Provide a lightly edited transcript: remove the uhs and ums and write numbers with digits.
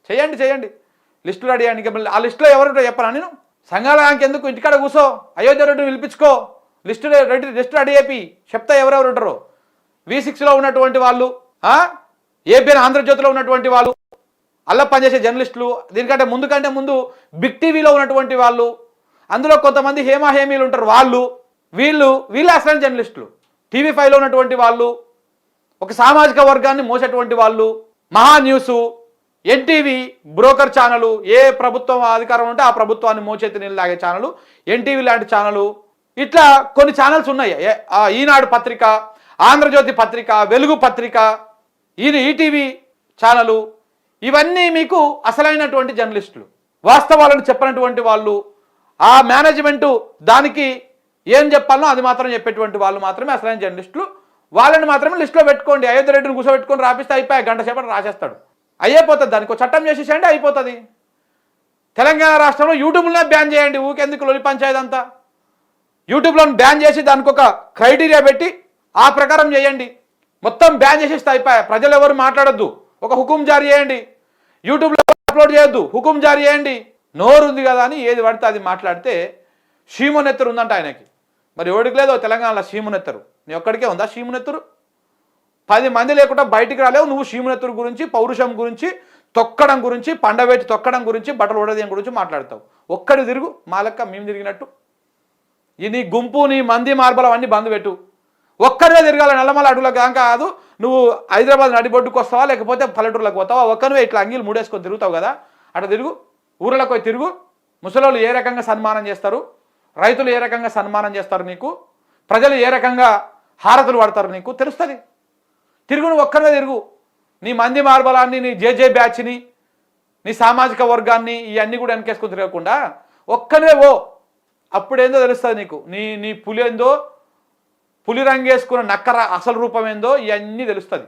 చేయండి చేయండి, లిస్టులు రెడీ అయ్యండి. ఆ లిస్టులో ఎవరుంటో చెప్పనా నేను? సంఘాల ఎందుకు, ఇంటికాడ కూర్చో, అయోధ్య రెడ్డిని పిలిపించుకో, లిస్టు రెడీ అయిపోయి చెప్తా ఎవరెవరు ఉంటారో. V6లో ఉన్నటువంటి వాళ్ళు, ఏబిఎన్ ఆంధ్రజ్యోతిలో ఉన్నటువంటి వాళ్ళు, అల్ల పనిచేసే జర్నలిస్టులు, దీనికంటే ముందు బిగ్ టీవీలో ఉన్నటువంటి వాళ్ళు, అందులో కొంతమంది హేమీలు ఉంటారు వాళ్ళు, వీళ్ళు అసలైన జర్నలిస్టులు. TV5లో ఉన్నటువంటి వాళ్ళు, ఒక సామాజిక వర్గాన్ని మోసేటువంటి వాళ్ళు, మహా న్యూసు, ఎన్టీవీ బ్రోకర్ ఛానలు, ఏ ప్రభుత్వం అధికారం ఉంటే ఆ ప్రభుత్వాన్ని మోచేతి నీళ్ళు లాగే ఛానలు ఎన్టీవీ లాంటి ఛానలు, ఇట్లా కొన్ని ఛానల్స్ ఉన్నాయి. ఈనాడు పత్రిక, ఆంధ్రజ్యోతి పత్రిక, వెలుగు పత్రిక, ఈటీవీ ఛానలు, ఇవన్నీ మీకు అసలైనటువంటి జర్నలిస్టులు, వాస్తవాలను చెప్పినటువంటి వాళ్ళు, ఆ మేనేజ్మెంటు దానికి ఏం చెప్పాలనో అది మాత్రం చెప్పేటువంటి వాళ్ళు మాత్రమే అసలైన జర్నలిస్టులు. వాళ్ళని మాత్రమే లిస్టులో పెట్టుకోండి. అయోధ్య రెడ్డిని కూర్చోబెట్టుకొని రాపిస్తే అయిపోయి గంట సేపటి రాసేస్తాడు, అయిపోతుంది. దానికి ఒక చట్టం చేసేసేయండి, అయిపోతుంది. తెలంగాణ రాష్ట్రంలో యూట్యూబ్లోనే బ్యాన్ చేయండి, ఊకెందుకు లొలి పంచాయతీ అంతా. యూట్యూబ్లో బ్యాన్ చేసి దానికి ఒక క్రైటీరియా పెట్టి ఆ ప్రకారం చేయండి. మొత్తం బ్యాన్ చేసేస్తే అయిపోయా, ప్రజలు ఎవరు మాట్లాడొద్దు, ఒక హుకుం జారీ చేయండి. యూట్యూబ్లో అప్లోడ్ చేయొద్దు, హుకుం జారీ చేయండి. నోరు ఉంది కదా అని ఏది పడితే అది మాట్లాడితే షీమునెత్తరు ఉందంట ఆయనకి. మరి ఎవడికి లేదో తెలంగాణలో షీమునెత్తరు, నీ ఒక్కడికే ఉందా షీమునెత్తరు? 10 మంది లేకుండా బయటికి రాలేవు, నువ్వు షీమునెత్తరు గురించి, పౌరుషం గురించి, తొక్కడం గురించి, పండబెట్టి తొక్కడం గురించి, బట్టలు ఉడదీయం గురించి మాట్లాడతావు. ఒక్కడి తిరుగు, మా లెక్క మేము తిరిగినట్టు. నీ గుంపు, నీ మంది మార్బలం అన్నీ బంద్ పెట్టు. ఒక్కరివే తిరగాల, నల్లమల అడుగులకు కాదు. నువ్వు హైదరాబాద్ నడిబొడ్డుకు వస్తావా, లేకపోతే పల్లెటూరులకు పోతావా, ఒక్కరివే ఇట్లా అంగీలు మూడేసుకొని తిరుగుతావు కదా, అట్లా తిరుగు. ఊర్లకు పోయి తిరుగు. ముసలోళ్ళు ఏ రకంగా సన్మానం చేస్తారు, రైతులు ఏ రకంగా సన్మానం చేస్తారు నీకు, ప్రజలు ఏ రకంగా హారతులు పడతారు నీకు తెలుస్తుంది. తిరుగు, నువ్వు ఒక్కరివే తిరుగు. నీ మంది మార్బలాన్ని, నీ జేజే బ్యాచ్ని, నీ సామాజిక వర్గాన్ని ఇవన్నీ కూడా వెనకేసుకొని తిరగకుండా ఒక్కరివే ఓ. అప్పుడేందో తెలుస్తుంది నీకు, నీ పులి ఏందో, పులి రంగేసుకున్న నక్కర అసలు రూపం ఏందో ఇవన్నీ తెలుస్తుంది.